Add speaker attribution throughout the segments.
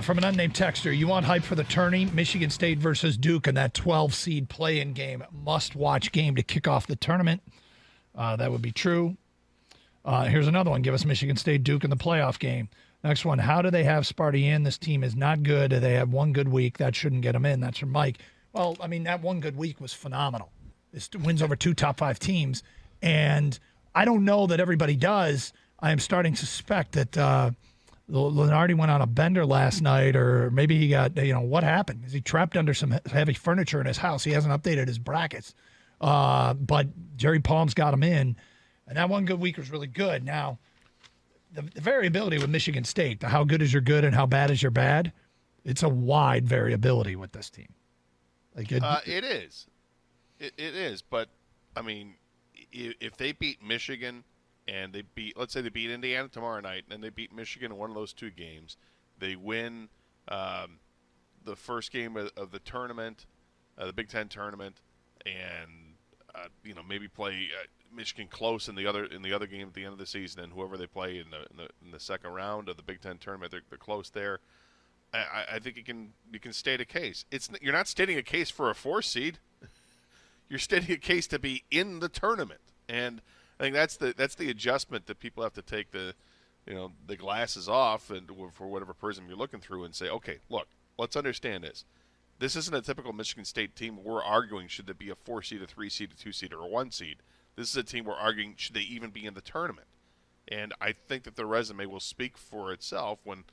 Speaker 1: From an unnamed texter, you want hype for the tourney? Michigan State versus Duke in that 12-seed play-in game. Must-watch game to kick off the tournament. That would be true. Here's another one. Give us Michigan State Duke in the playoff game. Next one. How do they have Sparty in? This team is not good. They have one good week. That shouldn't get them in. That's from Mike. Well, I mean, that one good week was phenomenal. This wins over 2 top 5 teams. And I don't know that everybody does. I am starting to suspect that Lenardi went on a bender last night, or maybe he got, what happened? Is he trapped under some heavy furniture in his house? He hasn't updated his brackets. But Jerry Palm's got him in. And that one good week was really good. Now, the variability with Michigan State, the how good is your good and how bad is your bad, it's a wide variability with this team. Like
Speaker 2: it is. It is. But, I mean, if they beat Michigan and let's say they beat Indiana tomorrow night and they beat Michigan in one of those 2 games, they win the first game of the tournament, the Big Ten tournament, and maybe play Michigan close in the other game at the end of the season, and whoever they play in the second round of the Big Ten tournament, they're close there. I think you can state a case. You're not stating a case for a 4 seed. You're stating a case to be in the tournament, and I think that's the adjustment that people have to take the glasses off and for whatever prism you're looking through and say, okay, look, let's understand this. This isn't a typical Michigan State team we're arguing should it be a 4 seed, a 3 seed, a 2 seed, or a 1 seed. This is a team we're arguing should they even be in the tournament. And I think that the resume will speak for itself when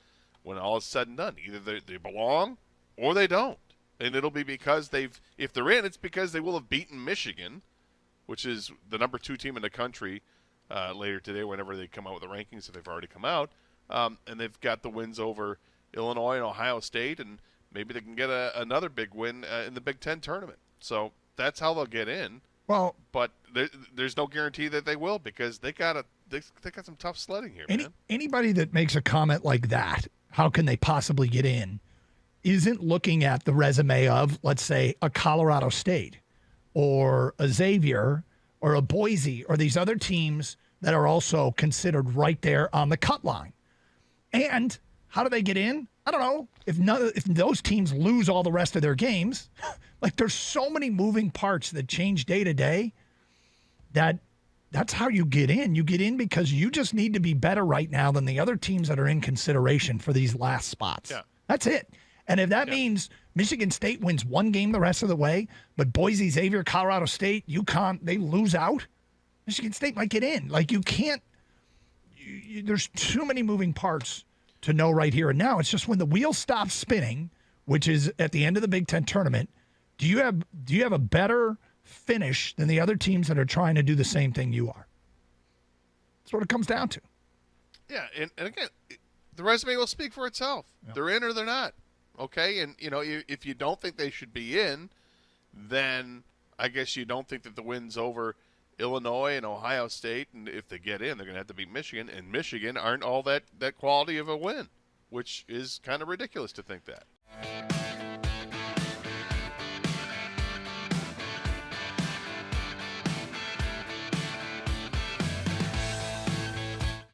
Speaker 2: all is said and done. Either they belong or they don't. And it'll be because if they're in, it's because they will have beaten Michigan, which is the number 2 team in the country later today whenever they come out with the rankings, if they've already come out. And they've got the wins over Illinois and Ohio State, and maybe they can get another big win in the Big Ten tournament. So that's how they'll get in.
Speaker 1: Well,
Speaker 2: but there's no guarantee that they will because they got some tough sledding here, man.
Speaker 1: Anybody that makes a comment like that, how can they possibly get in, isn't looking at the resume of, let's say, a Colorado State or a Xavier or a Boise or these other teams that are also considered right there on the cut line. And how do they get in? I don't know. If those teams lose all the rest of their games, like there's so many moving parts that change day to day that's how you get in. You get in because you just need to be better right now than the other teams that are in consideration for these last spots.
Speaker 2: Yeah.
Speaker 1: That's it. And if that means Michigan State wins 1 game the rest of the way, but Boise, Xavier, Colorado State, UConn, they lose out, Michigan State might get in. Like you can't there's too many moving parts to know right here and now. It's just when the wheel stops spinning, which is at the end of the Big Ten tournament, do you have a better finish than the other teams that are trying to do the same thing you are? That's what it comes down to.
Speaker 2: Yeah, and again, the resume will speak for itself. Yep. They're in or they're not. Okay, and if you don't think they should be in, then I guess you don't think that the wins over Illinois and Ohio State, and if they get in, they're going to have to beat Michigan, and Michigan aren't all that quality of a win, which is kind of ridiculous to think that.